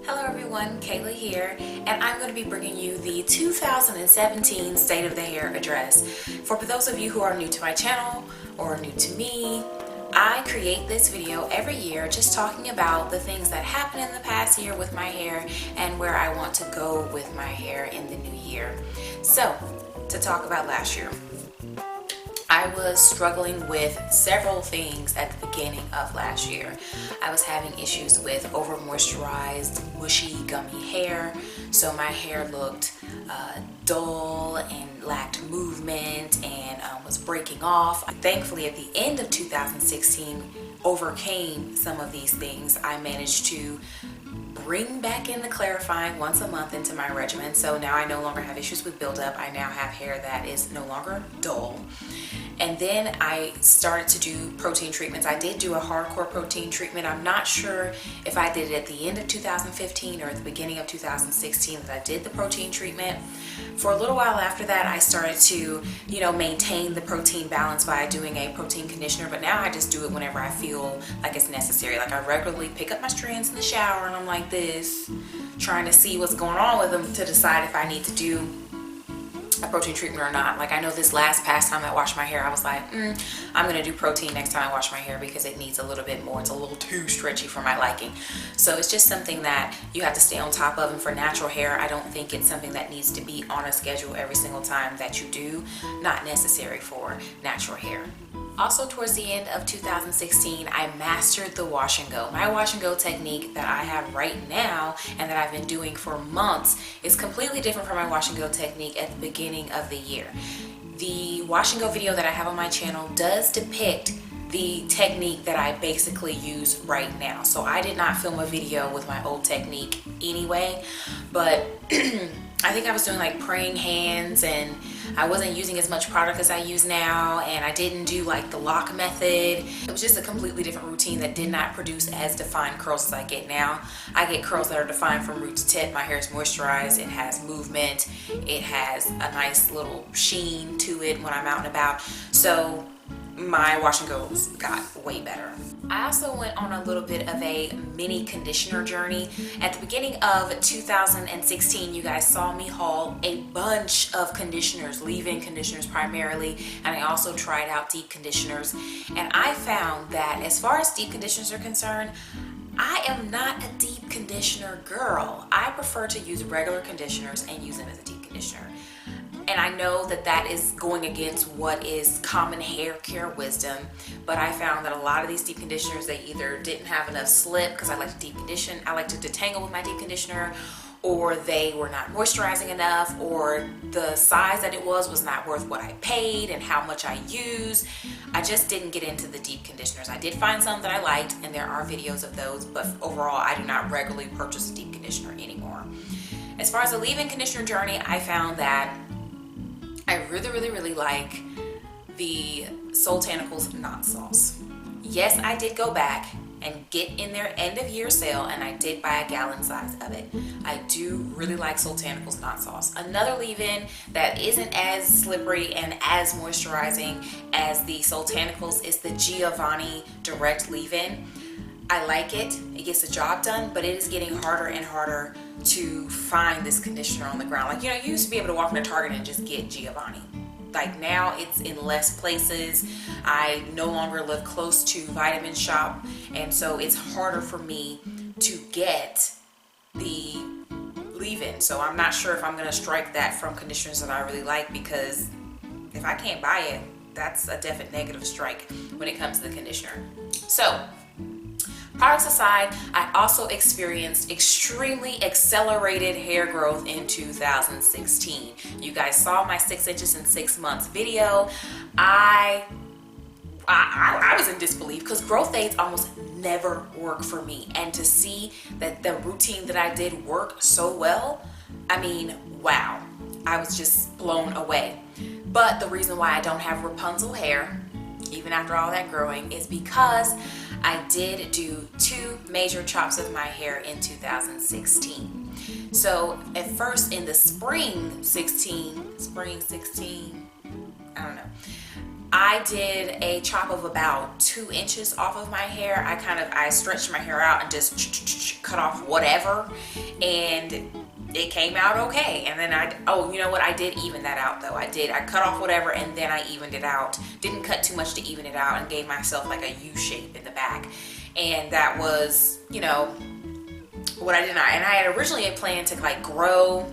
Hello everyone, Kayla here, and I'm going to be bringing you the 2017 State of the Hair Address. For those of you who are new to my channel or new to me, I create this video every year just talking about the things that happened in the past year with my hair and where I want to go with my hair in the new year. So, to talk about last year. I was struggling with several things at the beginning of last year. I was having issues with over moisturized, mushy, gummy hair. So my hair looked dull and lacked movement and was breaking off. Thankfully, at the end of 2016, overcame some of these things. I managed to bring back in the clarifying once a month into my regimen. So now I no longer have issues with buildup. I now have hair that is no longer dull. And then I started to do protein treatments. I did do a hardcore protein treatment. I'm not sure if I did it at the end of 2015 or at the beginning of 2016 that I did the protein treatment. For a little while after that, I started to, maintain the protein balance by doing a protein conditioner. But now I just do it whenever I feel like it's necessary. Like I regularly pick up my strands in the shower and I'm like this, trying to see what's going on with them to decide if I need to do a protein treatment or not. Like I know this past time I washed my hair, I was like, I'm gonna do protein next time I wash my hair because it needs a little bit more. It's a little too stretchy for my liking. So it's just something that you have to stay on top of. And for natural hair, I don't think it's something that needs to be on a schedule every single time that you do. Not necessary for natural hair. Also, towards the end of 2016, I mastered the wash and go. My wash and go technique that I have right now and that I've been doing for months is completely different from my wash and go technique at the beginning of the year. The wash and go video that I have on my channel does depict the technique that I basically use right now. So I did not film a video with my old technique anyway, but I think I was doing like praying hands and I wasn't using as much product as I use now, and I didn't do like the lock method. It was just a completely different routine that did not produce as defined curls as I get now. I get curls that are defined from root to tip. My hair is moisturized, it has movement, it has a nice little sheen to it when I'm out and about. So my wash and goes got way better. I also went on a little bit of a mini conditioner journey. At the beginning of 2016, you guys saw me haul a bunch of conditioners, leave-in conditioners primarily, and I also tried out deep conditioners. And I found that as far as deep conditioners are concerned, I am not a deep conditioner girl. I prefer to use regular conditioners and use them as a deep conditioner. And I know that that is going against what is common hair care wisdom, but I found that a lot of these deep conditioners, they either didn't have enough slip because I like to deep condition, I like to detangle with my deep conditioner, or they were not moisturizing enough, or the size that it was not worth what I paid and how much I use. I just didn't get into the deep conditioners. I did find some that I liked, and there are videos of those, but overall I do not regularly purchase a deep conditioner anymore. As far as the leave-in conditioner journey, I found that I really like the Soultanicals Knot Sauce. Yes, I did go back and get in their end of year sale and I did buy a gallon size of it. I do really like Soultanicals Knot Sauce. Another leave-in that isn't as slippery and as moisturizing as the Soultanicals is the Giovanni Direct Leave-In. I like it. It gets the job done, but it is getting harder and harder to find this conditioner on the ground. Like, you used to be able to walk into Target and just get Giovanni. Like now it's in less places. I no longer live close to Vitamin Shop, and so it's harder for me to get the leave-in. So I'm not sure if I'm gonna strike that from conditioners that I really like, because if I can't buy it, that's a definite negative strike when it comes to the conditioner. So products aside, I also experienced extremely accelerated hair growth in 2016. You guys saw my 6 inches in 6 months video. I was in disbelief because growth aids almost never work for me. And to see that the routine that I did work so well, I mean, wow. I was just blown away. But the reason why I don't have Rapunzel hair, even after all that growing, is because I did do 2 major chops of my hair in 2016. So at first in the spring 16, I don't know, I did a chop of about 2 inches off of my hair. I stretched my hair out and just cut off whatever, and it came out okay. And then oh, you know what? I did even that out though. I cut off whatever and then I evened it out. Didn't cut too much to even it out and gave myself like a U shape in the back. And that was, you know, what I did not. And I had originally planned to like grow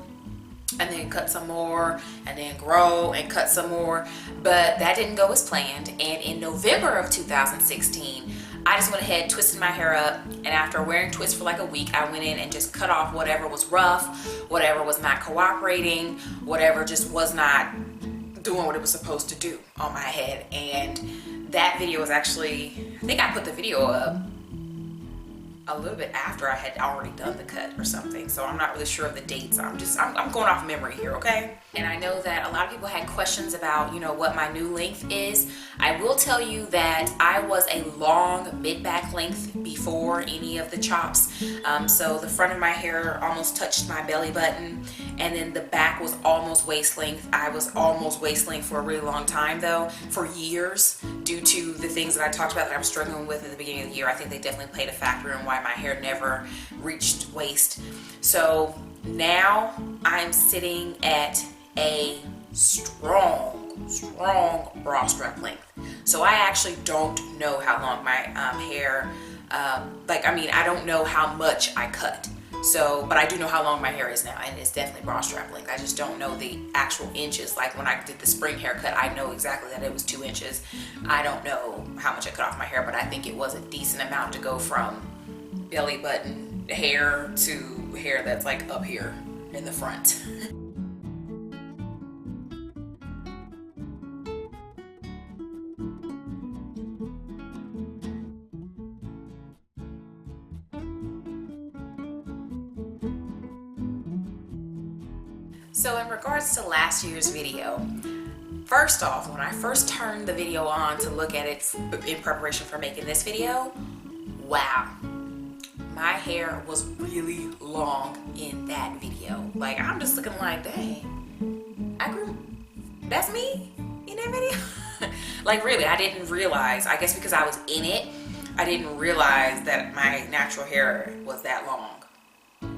and then cut some more and then grow and cut some more, but that didn't go as planned. And in November of 2016, I just went ahead, twisted my hair up, and after wearing twists for like a week, I went in and just cut off whatever was rough, whatever was not cooperating, whatever just was not doing what it was supposed to do on my head. And that video was actually, I think I put the video up a little bit after I had already done the cut or something, so I'm not really sure of the dates. I'm going off memory here, okay? And I know that a lot of people had questions about, you know, what my new length is. I will tell you that I was a long mid-back length before any of the chops. So the front of my hair almost touched my belly button, and then the back was almost waist length. I was almost waist length for a really long time though, for years, due to the things that I talked about that I was struggling with at the beginning of the year. I think they definitely played a factor in why my hair never reached waist. So now I'm sitting at a strong bra strap length. So I actually don't know how long my hair, I don't know how much I cut. So, but I do know how long my hair is now, and it's definitely bra strap length. I just don't know the actual inches. Like when I did the spring haircut, I know exactly that it was 2 inches. I don't know how much I cut off my hair, but I think it was a decent amount to go from belly button hair to hair that's like up here in the front. So in regards to last year's video, first off, when I first turned the video on to look at it in preparation for making this video, wow, my hair was really long in that video. Like, I'm just looking like, dang, that's me in that video? Like, really, I didn't realize, I guess because I was in it, I didn't realize that my natural hair was that long.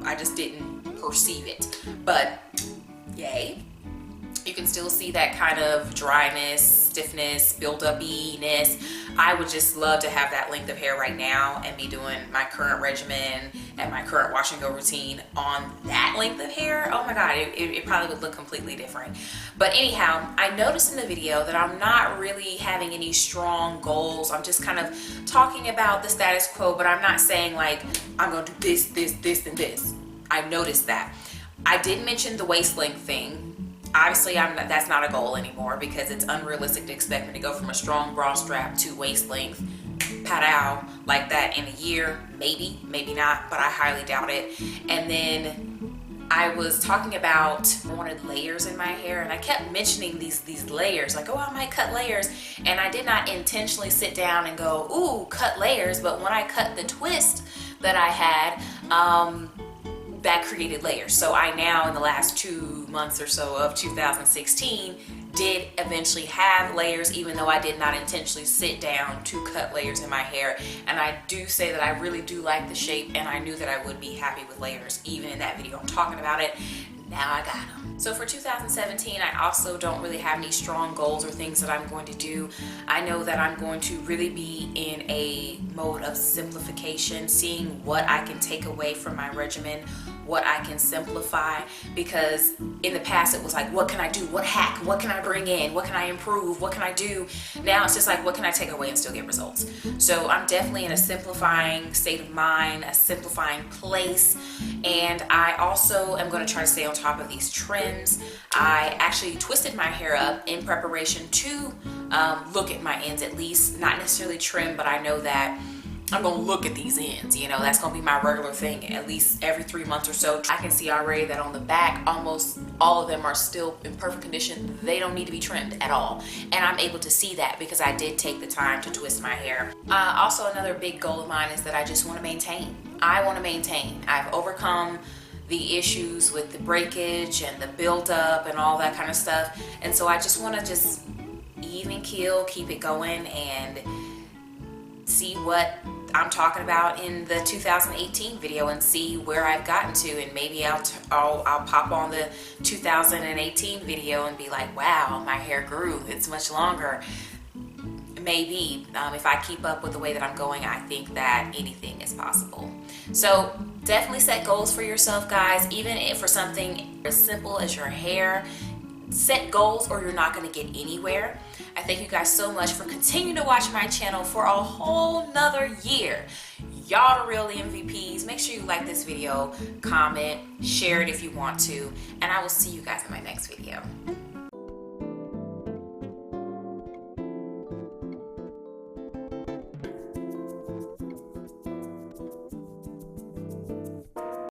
I just didn't perceive it. But yay, you can still see that kind of dryness, stiffness, build-up-iness. I would just love to have that length of hair right now and be doing my current regimen and my current wash and go routine on that length of hair. Oh my God, it probably would look completely different. But anyhow, I noticed in the video that I'm not really having any strong goals. I'm just kind of talking about the status quo, but I'm not saying like, I'm gonna do this, and this. I noticed that. I did mention the waist length thing. Obviously, that's not a goal anymore because it's unrealistic to expect me to go from a strong bra strap to waist length, pat-ow, like that in a year. Maybe, maybe not, but I highly doubt it. And then I was talking about I wanted layers in my hair, and I kept mentioning these layers, like, oh, I might cut layers. And I did not intentionally sit down and go, ooh, cut layers. But when I cut the twist that I had, that created layers. So I now, in the last 2 months or so of 2016, did eventually have layers, even though I did not intentionally sit down to cut layers in my hair. And I do say that I really do like the shape, and I knew that I would be happy with layers. Even in that video I'm talking about it, now I got them. So for 2017, I also don't really have any strong goals or things that I'm going to do. I know that I'm going to really be in a mode of simplification, seeing what I can take away from my regimen, what I can simplify, because in the past it was like, what can I do? What hack? What can I bring in? What can I improve? What can I do? Now it's just like, what can I take away and still get results? So I'm definitely in a simplifying state of mind, a simplifying place, and I also am going to try to stay on top of these trends. I actually twisted my hair up in preparation to look at my ends, at least, not necessarily trim, but I know that I'm gonna look at these ends, you know, that's gonna be my regular thing at least every 3 months or so. I can see already that on the back, almost all of them are still in perfect condition. They don't need to be trimmed at all. And I'm able to see that because I did take the time to twist my hair. Also, another big goal of mine is that I just wanna maintain. I wanna maintain. I've overcome the issues with the breakage and the buildup and all that kind of stuff. And so I just wanna even keel, keep it going, and see what I'm talking about in the 2018 video and see where I've gotten to, and maybe I'll pop on the 2018 video and be like, wow, my hair grew, it's much longer. Maybe if I keep up with the way that I'm going, I think that anything is possible. So definitely set goals for yourself, guys. Even if for something as simple as your hair, set goals or you're not going to get anywhere. I thank you guys so much for continuing to watch my channel for a whole nother year. Y'all are real MVPs. Make sure you like this video, comment, share it if you want to, and I will see you guys in my next video.